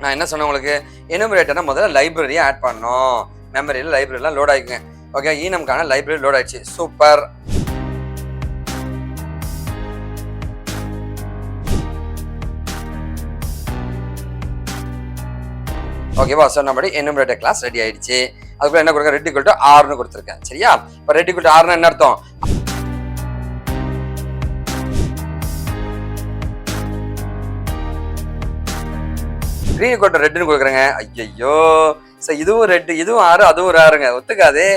நான் என்ன சொன்னேன் உங்களுக்கு, எனுமரேட்டர்னா முதல்ல லைப்ரரியை ஆட் பண்ணோம். மெமரியில் லைப்ரரிலாம் லோட் ஆகிக்குங்க. ஓகே, ஈனம்கான லைப்ரரி லோட் ஆயிடுச்சு. சூப்பர். ஓகேவா, ஸோ நம்மளுடைய எனுமரேட்டர் கிளாஸ் ரெடி ஆயிடுச்சு. அதுக்குள்ள என்ன கொடுக்க, ரெட் ஈக்குவல் டு ஆர்னு கொடுத்துருக்கேன். சரியா, இப்போ ரெட் ஈக்குவல் டு ஆர்னா என்ன அர்த்தம்? கிரீன் ஈக்குவல் டு ரெட்னு கொடுக்குறேங்க. ஐயோ, ஸோ இதுவும் ரெட், இதுவும் ஆறு, அதுவும் ஒரு ஆறுங்க, ஒத்துக்காதே.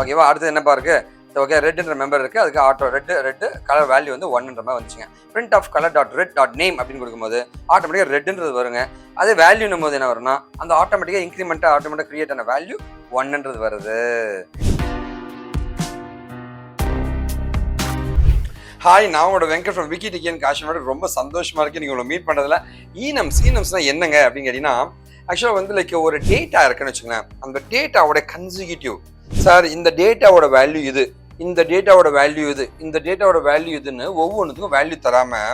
ஓகேவா, அடுத்து என்னப்பா இருக்கு? ஓகே, ரெட்ன்ற மெம்பர் இருக்கு, அதுக்கு ஆட்டோ ரெட் கலர் வேல்யூ வந்து 1ன்ற மாதிரி வந்துச்சுங்க. Print of colour dot red dot name அப்படின்னு கொடுக்கும்போது ஆட்டோமேட்டிக்காக ரெட்ன்றது வருங்க. அதே வேல்யூன்னும் போது என்ன வரும்னா அந்த ஆட்டோமேட்டிக்காக இன்க்ரிமெண்ட்டாக ஆட்டோமேட்டிக் கிரியேட் ஆன வேல்யூ 1ன்றது வருது. ஹாய், நான் உங்களோட வெங்கட் ஃப்ரம் விக்கி டிகேன் காஷ்மீரோட ரொம்ப சந்தோஷமா இருக்கு நீங்கள் உங்களை மீட் பண்ணுறதுல. ஈனம்ஸ்னா என்னங்க அப்படின்னு கேட்டீங்கன்னா, ஆக்சுவலாக வந்து லைக் ஒரு டேட்டா இருக்குன்னு வச்சுங்களேன். அந்த டேட்டாவோட கன்சிக்யூட்டிவ், சார் இந்த டேட்டாவோட வேல்யூ இது, இந்த டேட்டாவோட வேல்யூ இது, இந்த டேட்டாவோட வேல்யூ இதுன்னு ஒவ்வொன்றுத்துக்கும் வேல்யூ தராம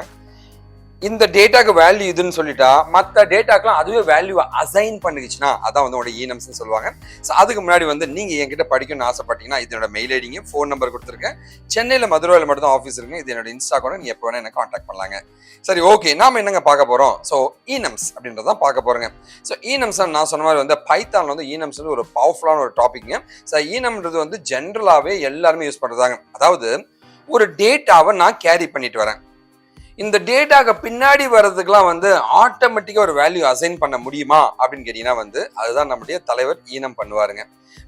இந்த டேட்டாக்கு வேல்யூ இதுன்னு சொல்லிட்டா மற்ற டேட்டாக்கெல்லாம் அதுவே வேல்யூவை அசைன் பண்ணிடுச்சுன்னா அதான் வந்து உங்களோட ஈனம்ஸ்ன்னு சொல்லுவாங்க. ஸோ அதுக்கு முன்னாடி வந்து நீங்க என்கிட்ட படிக்கணும்னு ஆசைப்பட்டீங்கன்னா இதனோட மெயில் ஐடிங்க, ஃபோன் நம்பர் கொடுத்துருக்கேன். சென்னையில் மதுரையில் மட்டும் தான் ஆஃபீஸ் இருக்குங்க. இது என்னோட இன்ஸ்டா கூட நீங்க எப்போ வேணா என்ன கான்டாக்ட் பண்ணலாங்க. சரி, ஓகே, நாம என்னங்க பார்க்க போறோம்? ஸோ ஈனம்ஸ் அப்படின்றதான் பார்க்க போறோங்க. ஸோ ஈனம்ஸ் நான் சொன்ன மாதிரி வந்து பைத்தான்ல வந்து ஈனம்ஸ் வந்து ஒரு பவர்ஃபுல்லான ஒரு டாபிக்ங்க. ஸோ ஈனம்ன்றது வந்து ஜென்ரலாகவே எல்லாருமே யூஸ் பண்றதாங்க. அதாவது ஒரு டேட்டாவை நான் கேரி பண்ணிட்டு வரேன். இந்த டேட்டாக்கு பின்னாடி வர்றதுக்கெல்லாம் வந்து ஆட்டோமேட்டிக்கா ஒரு வேல்யூ அசைன் பண்ண முடியுமா அப்படின்னு கேட்டீங்கன்னா வந்து அதுதான் நம்முடைய தலைவர் ஈனம் பண்ணுவாருங்க.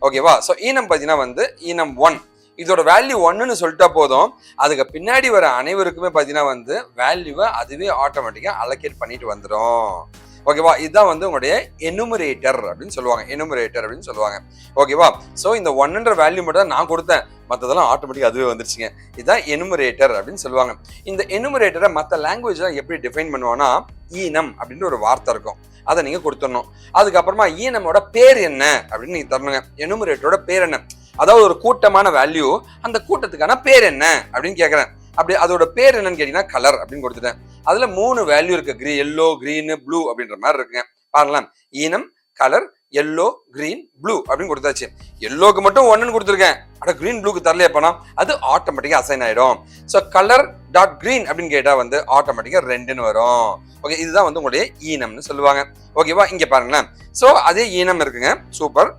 ஓகேவா, ஸோ ஈனம் பார்த்தீங்கன்னா வந்து ஈனம் 1 இதோட வேல்யூ 1ன்னு சொல்லிட்டா போதும், அதுக்கு பின்னாடி வர அனைவருக்குமே பார்த்தீங்கன்னா வந்து வேல்யூவை அதுவே ஆட்டோமேட்டிக்கா அலோகேட் பண்ணிட்டு வந்துடும். ஓகேவா, இதுதான் வந்து உங்களுடைய எனுமரேட்டர் அப்படின்னு சொல்லுவாங்க. எனுமரேட்டர் அப்படின்னு சொல்லுவாங்க. ஓகேவா, ஸோ இந்த 1ன்ற வேல்யூ மட்டும் தான் நான் கொடுத்தேன், மற்றதெல்லாம் ஆட்டோமேட்டிக் அதுவே வந்துருச்சுங்க. இதுதான் எனுமரேட்டர் அப்படின்னு சொல்லுவாங்க. இந்த எனுமரேட்டரை மற்ற லாங்குவேஜ்லாம் எப்படி டிஃபைன் பண்ணுவாங்கன்னா, ஈனம் அப்படின்ற ஒரு வார்த்தை இருக்கும், அதை நீங்க கொடுத்துடணும். அதுக்கப்புறமா ஈனமோட பேர் என்ன அப்படின்னு நீங்க தரணுங்க. எனுமரேட்டரோட பேர் என்ன, அதாவது ஒரு கூட்டமான வேல்யூ, அந்த கூட்டத்துக்கான பேர் என்ன அப்படின்னு கேட்கறேன். அப்படி அதோட பேர் என்னன்னு கேட்டீங்கன்னா கலர் அப்படின்னு கொடுத்துட்டேன். அதுல 3 வேல்யூ இருக்கு, எல்லோ, கிரீன், ப்ளூ அப்படின்ற மாதிரி இருக்குங்க. பாருங்களேன், ஈனம், கலர், எல்லோ, கிரீன், ப்ளூ அப்படின்னு கொடுத்தாச்சு. எல்லோக்கு மட்டும் 1ன்னு கொடுத்துருக்கேன், அட கிரீன் ப்ளூக்கு தரலையே பணம், அது ஆட்டோமேட்டிக்கா அசைன் ஆயிடும். ஸோ கலர் டாட் கிரீன் அப்படின்னு கேட்டா வந்து ஆட்டோமேட்டிக்கா 2ன்னு வரும். ஓகே, இதுதான் வந்து உங்களுடைய ஈனம்னு சொல்லுவாங்க. ஓகேவா, இங்க பாருங்களேன். ஸோ அதே ஈனம் இருக்குங்க, சூப்பர்.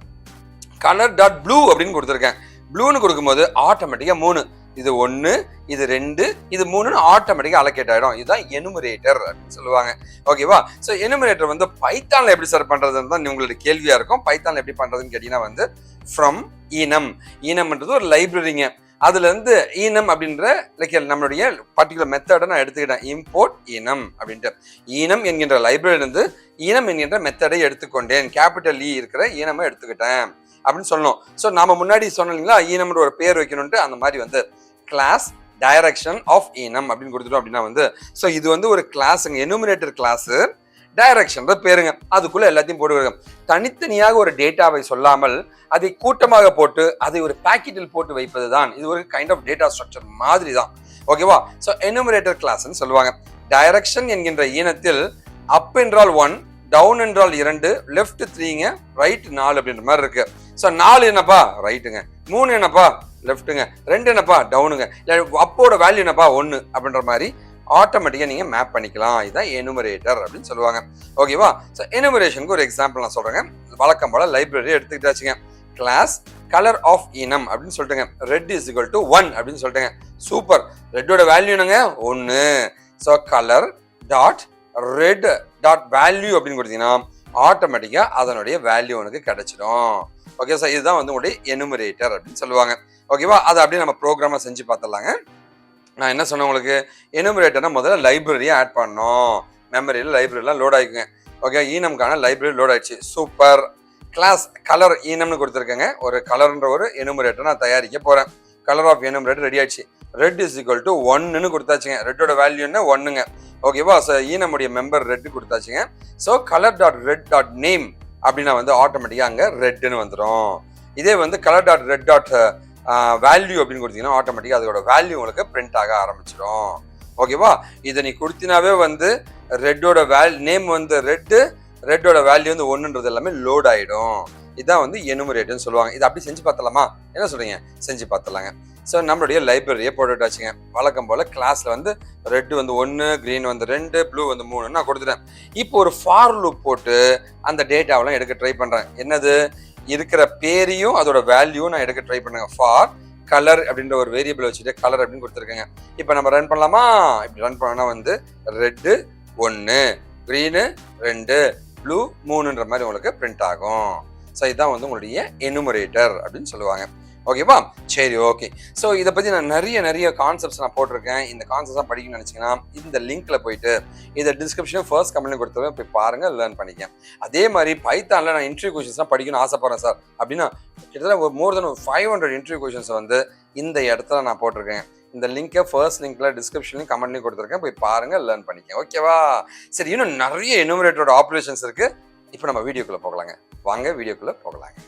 கலர் டாட் ப்ளூ அப்படின்னு கொடுத்துருக்கேன். ப்ளூன்னு கொடுக்கும்போது ஆட்டோமேட்டிக்கா 3, இது 1, இது 2, இது 3ன்னு ஆட்டோமேட்டிக்கா அலோகேட் ஆயிடும். இதுதான் எனுமரேட்டர் அப்படின்னு சொல்லுவாங்க. ஓகேவா, ஸோ எனுமரேட்டர் வந்து பைத்தான்ல எப்படி சார் பண்றதுன்னு தான் உங்களுடைய கேள்வியா இருக்கும். பைத்தான்ல எப்படி பண்றதுன்னு கேட்டீங்கன்னா வந்து ஃப்ரம் ஈனம், ஈனம்ன்றது ஒரு லைப்ரரிங்க. அதுல இருந்து ஈனம் அப்படின்ற லைக் நம்மளுடைய பர்டிகுலர் மெத்தடை நான் எடுத்துக்கிட்டேன், இம்போர்ட் ஈனம் அப்படின்ட்டு. ஈனம் என்கின்ற லைப்ரரி இருந்து ஈனம் என்கின்ற மெத்தடை எடுத்துக்கொண்டேன், கேபிட்டல் இ இருக்கிற ஈனமை எடுத்துக்கிட்டேன் அப்படின்னு சொல்லணும். ஸோ நாம முன்னாடி சொன்னோம் இல்லைங்களா, ஈனம்ன்ற ஒரு பேர் வைக்கணும்ட்டு, அந்த மாதிரி வந்து கிளாஸ் டைரக்ஷன் ஆஃப் ஈனம் அப்படின்னு கொடுத்துட்டோம் அப்படின்னா வந்து ஸோ இது வந்து ஒரு கிளாஸுங்க, எனுமரேட்டர் கிளாஸ், டைரக்ஷன் பேருங்க. அதுக்குள்ள எல்லாத்தையும் போட்டு தனித்தனியாக ஒரு டேட்டாவை சொல்லாமல் அதை கூட்டமாக போட்டு அதை ஒரு பாக்கெட்டில் போட்டு வைப்பது தான் இது ஒரு கைண்ட் ஆஃப் டேட்டா ஸ்ட்ரக்சர் மாதிரி தான். ஓகேவா, ஸோ எனுமரேட்டர் கிளாஸ்ன்னு சொல்லுவாங்க. டைரக்ஷன் என்கின்ற ஈனத்தில் அப் என்றால் 1, டவுன் என்றால் 2, லெஃப்ட் 3ங்க, ரைட் 4 அப்படின்ற மாதிரி இருக்கு. ஸோ 4 என்னப்பா ரைட்டுங்க, 3 என்னப்பா லெஃப்ட்டுங்க, 2 என்னப்பா டவுனுங்க, அப்போட வேல்யூ என்னப்பா 1 அப்படின்ற மாதிரி ஆட்டோமேட்டிக்கா நீங்க மேப் பண்ணிக்கலாம். இதுதான் எனுமரேட்டர் அப்படின்னு சொல்லுவாங்க. ஓகேவா, ஸோ எனுமரேஷனுக்கு ஒரு எக்ஸாம்பிள் நான் சொல்றேன். வழக்கம் போல லைப்ரரி எடுத்துக்கிட்டாச்சுங்க. கிளாஸ் கலர் ஆஃப் ஈனம் அப்படின்னு சொல்லிட்டுங்க, ரெட் இஸ் ஈக்குவல் டு 1 அப்படின்னு சொல்லிட்டுங்க. சூப்பர், ரெட்டோட வேல்யூ என்னங்க 1. So colour dot red dot value அப்படின்னு கொடுத்தீங்கன்னா ஆட்டோமேட்டிக்கா அதனுடைய வேல்யூ உனக்கு கிடைச்சிடும். ஓகே, சார் இதுதான் வந்து உங்களுடைய எனுமரேட்டர் அப்படின்னு சொல்லுவாங்க. ஓகேவா, அதை அப்படியே நம்ம ப்ரோக்ராமா செஞ்சு பார்த்துடலாங்க. நான் என்ன சொன்னேன் உங்களுக்கு, எனுமரேட்டர்னா முதல்ல லைப்ரரியை ஆட் பண்ணோம். மெமரியில் லைப்ரரிலாம் லோட் ஆகிக்குங்க. ஓகே, ஈனம்கான லைப்ரரி லோட் ஆயிடுச்சு. சூப்பர். கிளாஸ் கலர் ஈனம்னு கொடுத்துருக்கேங்க. ஒரு கலர்ன்ற ஒரு எனுமரேட்டர் நான் தயாரிக்க போறேன். கலர் ஆஃப் எனுமரேட்டர் ரெடி ஆயிடுச்சு. ரெட் இஸ் ஈக்குவல் டு 1ன்னு கொடுத்தாச்சுங்க. ரெட்டோட வேல்யூ என்ன 1ங்க. ஓகேவா, ஸோ ஈனமுடைய மெம்பர் ரெட் கொடுத்தாச்சுங்க. So colour dot red dot name அப்படின்னா வந்து ஆட்டோமேட்டிக்காக அங்கே ரெட்டுன்னு வந்துடும். இதே வந்து colour dot red dot value அப்படின்னு கொடுத்தீங்கன்னா ஆட்டோமேட்டிக்காக அதோட வேல்யூ உங்களுக்கு பிரிண்ட் ஆக ஆரம்பிச்சிடும். ஓகேவா? இதை நீ கொடுத்தினாவே வந்து ரெட்டோட நேம் வந்து ரெட்டோட வேல்யூ வந்து 1ன்றது எல்லாமே லோட் ஆகிடும். இதுதான் வந்து எனுமரேட்னு சொல்லுவாங்க. இதை அப்படி செஞ்சு பார்த்தலாமா? என்ன சொல்றீங்க? செஞ்சு பார்த்தலாங்க. ஸோ நம்மளுடைய லைப்ரரியை போட்டுட்டாச்சுங்க. வழக்கம் போல் கிளாஸில் வந்து ரெட்டு வந்து 1, க்ரீன் வந்து 2, ப்ளூ வந்து 3 நான் கொடுத்துட்டேன். இப்போ ஒரு ஃபார் லூப் போட்டு அந்த டேட்டாவெல்லாம் எடுக்க ட்ரை பண்ணுறேன். என்னது? இருக்கிற பேரையும் அதோட வேல்யூவும் நான் எடுக்க ட்ரை பண்ணுங்க. ஃபார் கலர் அப்படின்ற ஒரு வேரியபிள் வச்சுட்டு கலர் அப்படின்னு கொடுத்துருக்கேங்க. இப்போ நம்ம ரன் பண்ணலாமா? இப்படி ரன் பண்ணோன்னா வந்து ரெட்டு 1, க்ரீனு 2, ப்ளூ 3ன்ற மாதிரி உங்களுக்கு பிரிண்ட் ஆகும். ஸோ இதுதான் வந்து உங்களுடைய எனுமரேட்டர் அப்படின்னு சொல்லுவாங்க. ஓகேவா? சரி, ஓகே. ஸோ இதை பற்றி நான் நிறைய கான்செப்ட்ஸ் நான் போட்டிருக்கேன். இந்த கான்செப்ட்ஸ் படிக்கணும்னு நினச்சிங்கன்னா இந்த லிங்க்ல போயிட்டு இதை டிஸ்கிரிப்ஷன் ஃபர்ஸ்ட் கமெண்ட்ல கொடுத்துருவேன், போய் பாருங்க, லேர்ன் பண்ணிக்க. அதே மாதிரி பைத்தானில் நான் இன்டர்வியூ கொஷின்ஸ்லாம் படிக்கணும்னு ஆசைப்படுறேன் சார் அப்படின்னா கிட்டத்தட்ட ஒரு மோர் தென் 500 இன்டர்வியூ கொஷின்ஸ் வந்து இந்த இடத்துல நான் போட்டிருக்கேன். இந்த லிங்கை ஃபர்ஸ்ட் லிங்க்ல டிஸ்கிரிப்ஷன்லையும் கமெண்ட்லையும் கொடுத்துருக்கேன், போய் பாருங்க, லேர்ன் பண்ணிக்க. ஓகேவா? சரி, இன்னும் நிறைய எனுமரேட்டரோட ஆப்ரேஷன்ஸ் இருக்கு. இப்போ நம்ம வீடியோக்குள்ள போகலாங்க. வாங்க வீடியோக்குள்ள போகலாங்க.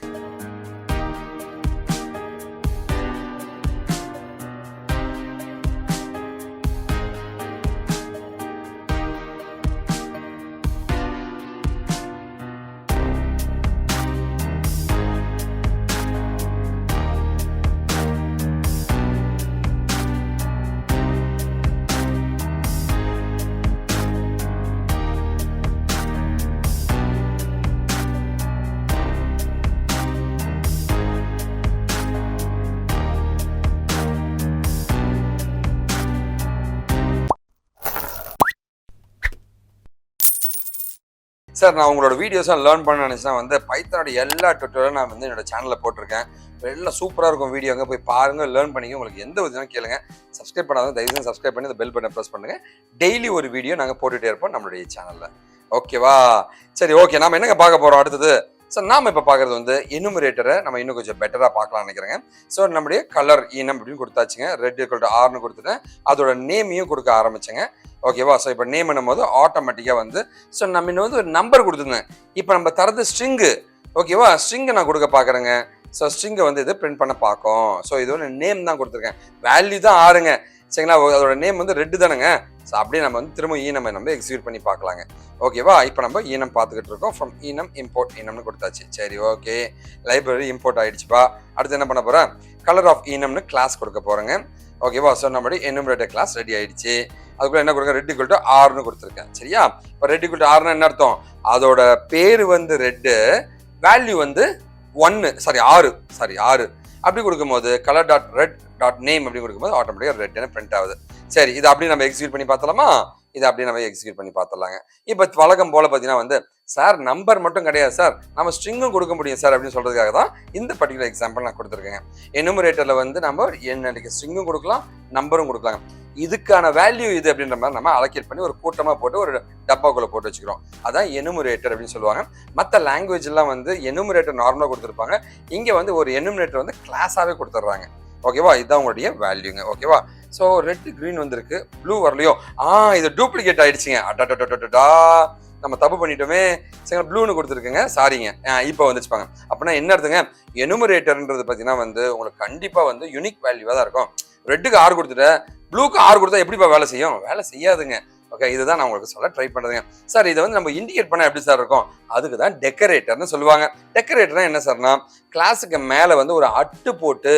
சார், நான் உங்களோட வீடியோஸாக லேர்ன் பண்ண நினச்சினா வந்து பைத்தானோட எல்லா டுட்டோரியலும் நான் வந்து என்னோட சேனலில் போட்டிருக்கேன். எல்லாம் சூப்பராக இருக்கும் வீடியோங்க, போய் பாருங்கள், லேர்ன் பண்ணிங்க. உங்களுக்கு எந்த விதம் கேளுங்க. சப்ஸ்கிரைப் பண்ணாதான் தயவுசெய்து சப்ஸ்கிரைப் பண்ணி அந்த பெல் பட்டன் ப்ரெஸ் பண்ணுங்கள். டெய்லி ஒரு வீடியோ நாங்கள் போட்டுகிட்டே இருப்போம் நம்மளுடைய சேனலில். ஓகேவா? சரி, ஓகே. நாம் என்னங்க பார்க்க போகிறோம் அடுத்தது? சார், நாம் இப்போ பார்க்குறது வந்து எனுமரேட்டரை நம்ம இன்னும் கொஞ்சம் பெட்டராக பார்க்கலாம்னு நினைக்கிறேங்க. ஸோ நம்முடைய கலர் ஈனம் அப்படின்னு கொடுத்தாச்சுங்க. ரெட் = 6ன்னு கொடுத்துட்டேன். அதோட நேமையும் கொடுக்க ஆரம்பிச்சேங்க. ஓகேவா? ஸோ இப்போ நேம் பண்ணும்போது ஆட்டோமேட்டிக்காக வந்து ஸோ நம்ம இன்னும் வந்து ஒரு நம்பர் கொடுத்துருந்தேன். இப்போ நம்ம தரது ஸ்ட்ரிங்கு. ஓகேவா? ஸ்ட்ரிங்கை நான் கொடுக்க பார்க்குறேங்க. ஸோ ஸ்ட்ரிங்கை வந்து இது பிரிண்ட் பண்ண பார்க்கும். ஸோ இது வந்து நேம் தான் கொடுத்துருக்கேன். வேல்யூ தான் 6ங்க. சரிங்களா? அதோட நேம் வந்து ரெட்டு தானுங்க. ஸோ அப்படியே நம்ம வந்து திரும்ப ஈனம் நம்ம எக்ஸிக்யூட் பண்ணி பார்க்கலாங்க. ஓகேவா? இப்போ நம்ம ஈனம் பார்த்துக்கிட்டு இருக்கோம். ஃப்ரம் ஈனம் இம்போர்ட் ஈனம்னு கொடுத்தாச்சு. சரி, ஓகே. Library import ஆகிடுச்சுப்பா. அடுத்து என்ன பண்ண போகிறேன்? கலர் ஆஃப் ஈனம்னு கிளாஸ் கொடுக்க போகிறேங்க. ஓகேவா? ஸோ நம்மளுடைய எனுமரேட்டர் கிளாஸ் ரெடி ஆகிடுச்சு. அதுக்குள்ள என்ன கொடுக்க? ரெட் = 6ன்னு கொடுத்துருக்கேன். சரியா? இப்போ ரெட் = 6ன்னா என்ன அர்த்தம்? அதோட பேர் வந்து ரெட்டு, வேல்யூ வந்து 6 அப்படி கொடுக்கும்போது colour dot red dot name அப்படி கொடுக்கும்போது ஆட்டோமேட்டிக்காக ரெட்னு பிரிண்ட் ஆகுது. சரி, இதை அப்படியே நம்ம எக்ஸிக்யூட் பண்ணி பார்த்தலாமா? இதை அப்படியே நம்ம எக்ஸிக்யூட் பண்ணி பார்த்தலாங்க. இப்போ வழக்கம் போல பார்த்தீங்கன்னா வந்து சார் நம்பர் மட்டும் கிடையாது சார், நம்ம ஸ்ட்ரிங்கும் கொடுக்க முடியும் சார் அப்படின்னு சொல்றதுக்காக தான் இந்த பர்டிகுலர் எக்ஸாம்பிள் நான் கொடுத்துருக்கேன். எனுமரேட்டர்ல வந்து நம்ம ஸ்ட்ரிங்கும் கொடுக்கலாம், நம்பரும் கொடுக்கலாம். இதுக்கான வேல்யூ இது அப்படின்ற மாதிரி நம்ம அலோகேட் பண்ணி ஒரு கூட்டமாக போட்டு ஒரு டப்பாக்குள்ள போட்டு வச்சுக்கிறோம். அதான் எனுமரேட்டர் அப்படின்னு சொல்லுவாங்க. மற்ற லாங்குவேஜ் எல்லாம் வந்து எனுமரேட்டர் நார்மலாக கொடுத்துருப்பாங்க. இங்கே வந்து ஒரு எனுமரேட்டர் வந்து கிளாஸாகவே கொடுத்துட்றாங்க. ஓகேவா? இதுதான் உங்களுடைய வேல்யூங்க. ஓகேவா? ஸோ ரெட் க்ரீன் வந்திருக்கு, ப்ளூ வரலையோ? இது டூப்ளிகேட் ஆயிடுச்சுங்க. அடடா, நம்ம தப்பு பண்ணிட்டோமே. சரிங்களா? ப்ளூன்னு கொடுத்துருக்குங்க, சாரிங்க. இப்போ வந்துச்சுப்பாங்க. அப்படின்னா என்ன அர்த்தங்க? எனுமரேட்டர்ன்றது பார்த்தீங்கன்னா வந்து உங்களுக்கு கண்டிப்பாக வந்து யூனிக் வேல்யூவாக தான் இருக்கும். ரெட்டுக்கு 6 கொடுத்துட்டு ப்ளூக்கு 6 கொடுத்தா எப்படிப்பா வேலை செய்யும்? வேலை செய்யாதுங்க. ஓகே, இதுதான் நான் உங்களுக்கு சொல்ல ட்ரை பண்ணுறதுங்க. சார், இதை வந்து நம்ம இண்டிகேட் பண்ண எப்படி சார் இருக்கும்? அதுக்கு தான் டெக்கரேட்டர்னு சொல்லுவாங்க. டெக்கரேட்டர்னா என்ன சார்னா, கிளாஸுக்கு மேலே வந்து ஒரு அட்டு போட்டு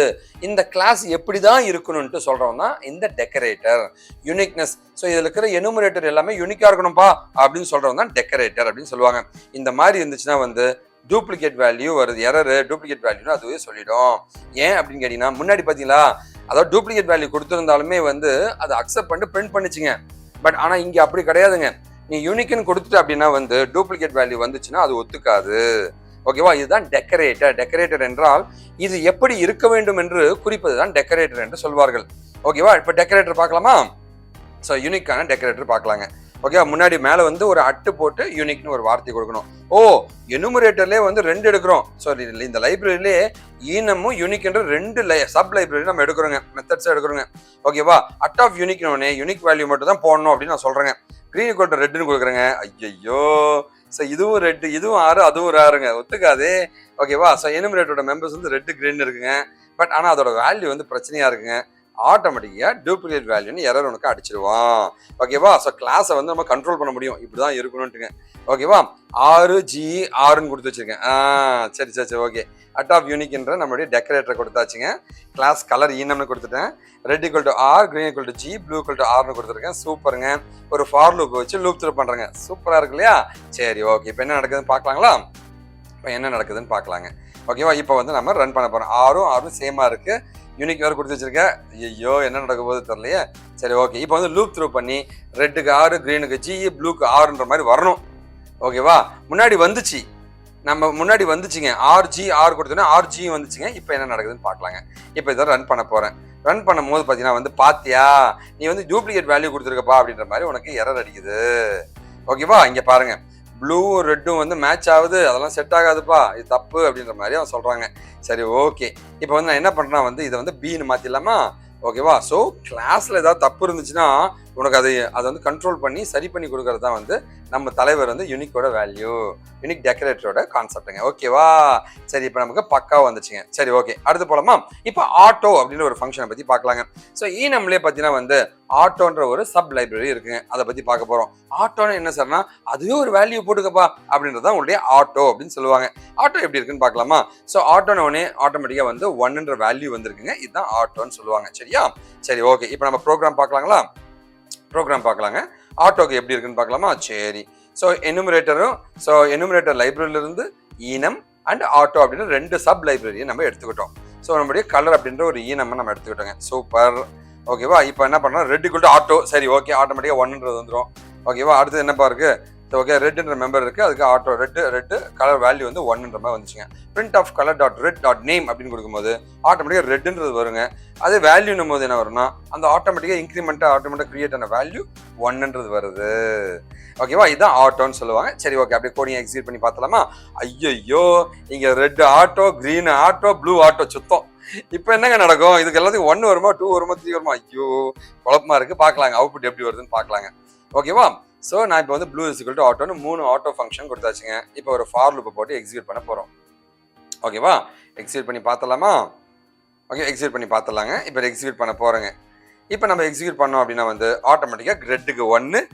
இந்த கிளாஸ் எப்படி தான் இருக்கணும்ட்டு சொல்கிறோம் தான் இந்த டெக்கரேட்டர். யூனிக்னஸ். ஸோ இதில் இருக்கிற எனுமரேட்டர் எல்லாமே யூனிக்காக இருக்கணும்ப்பா அப்படின்னு சொல்கிறோம் தான் டெக்கரேட்டர் அப்படின்னு சொல்லுவாங்க. இந்த மாதிரி இருந்துச்சுன்னா வந்து டூப்ளிகேட் வேல்யூ வருது, எரரு டூப்ளிகேட் வேல்யூன்னு அதுவே சொல்லிடும். ஏன் அப்படின்னு கேட்டிங்கன்னா, முன்னாடி பார்த்தீங்களா, அதாவது டூப்ளிகேட் வேல்யூ கொடுத்துருந்தாலுமே வந்து அதை அக்செப்ட் பண்ணிட்டு பிரிண்ட் பண்ணிச்சுங்க. பட் ஆனால் இங்கே அப்படி கிடையாதுங்க. நீ யூனிக்னு கொடுத்துட்டு அப்படின்னா வந்து டூப்ளிகேட் வேல்யூ வந்துச்சுன்னா அது ஒத்துக்காது. ஓகேவா? இதுதான் டெக்கரேட்டர். டெக்கரேட்டர் என்றால் இது எப்படி இருக்க வேண்டும் என்று குறிப்பது தான் டெக்கரேட்டர் என்று சொல்வார்கள். ஓகேவா? இப்போ டெக்கரேட்டர் பார்க்கலாமா? ஸோ யூனிக்கான டெக்கரேட்டர் பார்க்கலாங்க. ஓகே, முன்னாடி மேலே வந்து ஒரு அட்டு போட்டு யூனிக்னு ஒரு வார்த்தை கொடுக்கணும். எனுமரேட்டர்லேயே வந்து 2 எடுக்கிறோம். ஸோ இந்த லைப்ரரியிலே ஈனமும் யூனிக்ன்ற 2 சப் லைப்ரரி நம்ம எடுக்கிறோங்க, மெத்தட்ஸாக எடுக்கிறோங்க. ஓகேவா? அட் ஆஃப் யூனிக்னு யூனிக் வேல்யூ மட்டும் தான் போடணும் அப்படின்னு நான் சொல்கிறேங்க. க்ரீன் = ரெட்னு கொடுக்குறேங்க. ஐயோ, ஸோ இதுவும் ரெட்டு, இதுவும் 6, அதுவும் ஒரு 6ங்க, ஒத்துக்காது. ஓகேவா? ஸோ எனுமரேட்டரோட மெம்பர்ஸ் வந்து ரெட்டு கிரீன் இருக்குங்க. பட் ஆனால் அதோட வேல்யூ வந்து பிரச்சனையா இருக்குங்க. ஆட்டோமேட்டிக்காக டூப்ளிகேட் வேல்யூன்னு எரர் உனக்கு அடிச்சிருவான். ஓகேவா? ஸோ கிளாஸை வந்து நம்ம கண்ட்ரோல் பண்ண முடியும், இப்படி தான் இருக்கணும்ட்டுங்க. ஓகேவா? 6G6ன்னு கொடுத்து வச்சிருக்கேன். சரி சரி சரி, ஓகே. அட் ஆஃப் யூனிக்ன்ற நம்மளுடைய டெக்கரேட்டரை கொடுத்தாச்சுங்க. கிளாஸ் கலர் ஈனம்னு கொடுத்துட்டேன். Red equal to R, green equal to G, blue equal to ஆர்னு கொடுத்துருக்கேன். சூப்பருங்க. ஒரு ஃபார் லூப் வச்சு லூப் த்ரூ பண்ணுறேங்க. சூப்பராக இருக்கு இல்லையா? சரி, ஓகே. இப்போ என்ன நடக்குதுன்னு பார்க்கலாங்களா? இப்போ என்ன நடக்குதுன்னு பார்க்கலாங்க. ஓகேவா? இப்போ வந்து நம்ம ரன் பண்ண போகிறோம். ஆறும் சேமாக இருக்குது. யூனிக் வேறு கொடுத்து வச்சிருக்கேன். ஐயோ, என்ன நடக்க போகுது தெரியலையே. சரி, ஓகே. இப்போ வந்து லூப் த்ரூ பண்ணி ரெட்டுக்கு 6, கிரீனுக்கு ஜி, ப்ளூக்கு 6ன்ற மாதிரி வரணும். ஓகேவா? முன்னாடி வந்துச்சு, நம்ம முன்னாடி வந்துச்சுங்க. 6G6 கொடுத்தோன்னா 6G வந்துச்சுங்க. இப்போ என்ன நடக்குதுன்னு பார்க்கலாங்க. இப்போ இதை ரன் பண்ண போகிறேன். ரன் பண்ணும் போது பார்த்தீங்கன்னா வந்து பாத்தியா, நீ வந்து டூப்ளிகேட் வேல்யூ கொடுத்துருக்கப்பா அப்படின்ற மாதிரி உனக்கு எரர் அடிக்குது. ஓகேவா? இங்கே பாருங்க, ப்ளூ ரெட்டும் வந்து மேட்ச் ஆகுது, அதெல்லாம் செட் ஆகாதுப்பா, இது தப்பு அப்படின்ற மாதிரி அவன் சொல்கிறாங்க. சரி, ஓகே. இப்போ வந்து நான் என்ன பண்ணுறேன்னா வந்து இதை வந்து பின்னு மாற்றிடலாமா? ஓகேவா? ஸோ கிளாஸில் ஏதாவது தப்பு இருந்துச்சுன்னா உனக்கு அதை வந்து கண்ட்ரோல் பண்ணி சரி பண்ணி கொடுக்கறது தான் வந்து நம்ம தலைவர் வந்து யூனிக்கோட வேல்யூ, யூனிக் டெக்கரேட்டரோட கான்செப்ட்டுங்க. ஓகேவா? சரி, இப்போ நமக்கு பக்காவாக வந்துச்சுங்க. சரி, ஓகே. அடுத்து போலாமா? இப்போ ஆட்டோ அப்படின்ற ஒரு ஃபங்க்ஷனை பற்றி பார்க்கலாங்க. ஸோ ஈனம்லேயே பார்த்தீங்கன்னா வந்து ஆட்டோன்ற ஒரு சப் லைப்ரரி இருக்குங்க. அதை பற்றி பார்க்க போகிறோம். ஆட்டோன்னு என்ன சார்னா, அதுவே ஒரு வேல்யூ போட்டுக்கப்பா அப்படின்றது தான் உங்களுடைய ஆட்டோ அப்படின்னு சொல்லுவாங்க. ஆட்டோ எப்படி இருக்குன்னு பார்க்கலாமா? ஸோ ஆட்டோன்னு ஒன்னே ஆட்டோமேட்டிக்காக வந்து 1ன்ற வேல்யூ வந்திருக்குங்க. இதுதான் ஆட்டோன்னு சொல்லுவாங்க. சரியா? சரி, ஓகே. இப்போ நம்ம ப்ரோக்ராம் பார்க்கலாங்களா? ப்ரோக்ராம் பார்க்கலாங்க. ஆட்டோக்கு எப்படி இருக்குன்னு பார்க்கலாமா? சரி. ஸோ எனுமரேட்டர் லைப்ரரியிலிருந்து ஈனம் அண்ட் ஆட்டோ அப்படின்னு 2 சப் லைப்ரரியை நம்ம எடுத்துக்கிட்டோம். ஸோ நம்மளுடைய கலர் அப்படின்ற ஒரு ஈனம் நம்ம எடுத்துக்கிட்டோங்க. சூப்பர். ஓகேவா? இப்போ என்ன பண்ணுறோம்? Red equal to auto. சரி, ஓகே. ஆட்டோமேட்டிக்காக 1ன்றது வந்துடும். ஓகேவா? அடுத்து என்னப்பா இருக்கு? ஓகே, ரெட்ன்ற மெம்பர் இருக்கு, அதுக்கு ஆட்டோ ரெட்டு கலர் வேல்யூ வந்து 1ன்ற மாதிரி வந்துச்சுங்க. Print of colour dot red dot name அப்படின்னு கொடுக்கும்போது ஆட்டோமேட்டிக்காக ரெட்ன்றது வருங்க. அதே வேல்யூன்னும் போது என்ன வரும்னா அந்த ஆட்டோமேட்டிக்காக ஆட்டோமேட்டிக் கிரியேட் ஆன வேல்யூ 1ன்றது வருது. ஓகேவா? இதுதான் ஆட்டோன்னு சொல்லுவாங்க. சரி, ஓகே. அப்படியே கோடிங் எக்ஸிக்யூட் பண்ணி பார்த்தலாமா? ஐயோ, இங்கே red auto, green auto, blue auto சுத்தம். இப்போ என்னங்க நடக்கும்? இதுக்கு எல்லாத்துக்கும் 1 வருமா, 2 வருமா, 3 வருமா? ஐயோ, குழப்பமா இருக்கு. பார்க்கலாங்க அவுட்புட் எப்படி வருதுன்னு பார்க்கலாங்க. ஓகேவா? ஸோ நான் இப்போ வந்து ப்ளூ இஸ் ஈக்குவல் டு ஆட்டோன்னு 3 ஆட்டோ ஃபங்க்ஷன் கொடுத்தாச்சுங்க. இப்போ ஒரு ஃபார் லூப்பை போட்டு எக்ஸிக்யூட் பண்ண போகிறோம். ஓகேவா? எக்ஸிக்யூட் பண்ணி பார்த்தலாமா? ஓகே, எக்ஸிக்யூட் பண்ணி பார்த்தலாங்க. இப்போ எக்ஸிக்யூட் பண்ண போகிறேங்க. இப்போ நம்ம எக்ஸிக்யூட் பண்ணோம் அப்படின்னா வந்து ஆட்டோமேட்டிக்காக ரெட்டுக்கு 1.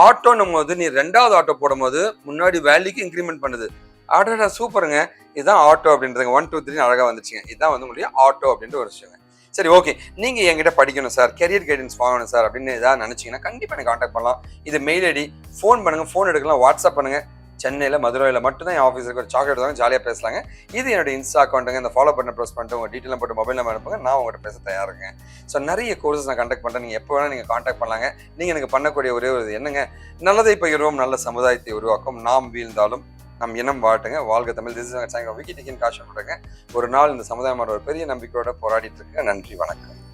ஆட்டோன்னும் போது நீ 2வது ஆட்டோ போடும்போது முன்னாடி வேல்யூக்கு இன்க்ரிமெண்ட் பண்ணுது. ஆட்டோடா சூப்பருங்க. இதுதான் ஆட்டோ அப்படின்றதுங்க. 1 2 3 அழகாக வந்துச்சுங்க. இதுதான் வந்து உங்களுடைய ஆட்டோ அப்படின்ற ஒரு விஷயங்க. சரி, ஓகே. நீங்கள் என்கிட்ட படிக்கணும் சார், கெரியர் கைடன்ஸ் வாங்கணும் சார் அப்படின்னு ஏதாவது நினச்சிங்கன்னா கண்டிப்பாக எனக்கு கான்டாக்ட் பண்ணலாம். இது மெயில் ஐடி. ஃபோன் பண்ணுங்கள், ஃபோன் எடுக்கலாம், வாட்ஸ்அப் பண்ணுங்கள். சென்னையில், மதுரையில் மட்டும்தான் என் ஆஃபீஸுக்கு ஒரு சாக்லேட் வாங்க, ஜாலியாக பேசலாங்க. இது என்னோட இன்ஸ்டா அக்கௌண்ட்டுங்க. இந்த ஃபாலோ பண்ண ப்ரெஸ் பண்ணிட்டு உங்கள் டீட்டெயிலாம் போட்டு மொபைல் நம்பர் அனுப்புங்க, நான் உங்கள்கிட்ட பேச தயாருங்க. ஸோ நிறைய கோர்சஸ் நான் கண்டக்ட் பண்ணுறேன். நீங்கள் எப்போ வேணால் நீங்கள் கான்டாக்ட் பண்ணலாங்க. நீங்கள் எனக்கு பண்ணக்கூடிய ஒரே ஒரு என்னங்க, நல்லதை பகிர்வோம், நல்ல சமுதாயத்தை உருவாக்கும், நாம் வீழ்ந்தாலும் நம் இனம் வாட்டுங்க. வாழ்க Tamil. This is Vicky taking caution பண்ணுறேங்க. ஒரு நாள் இந்த சமுதாயம் ஒரு பெரிய நம்பிக்கையோட போராடிட்டு இருக்கேன். நன்றி, வணக்கம்.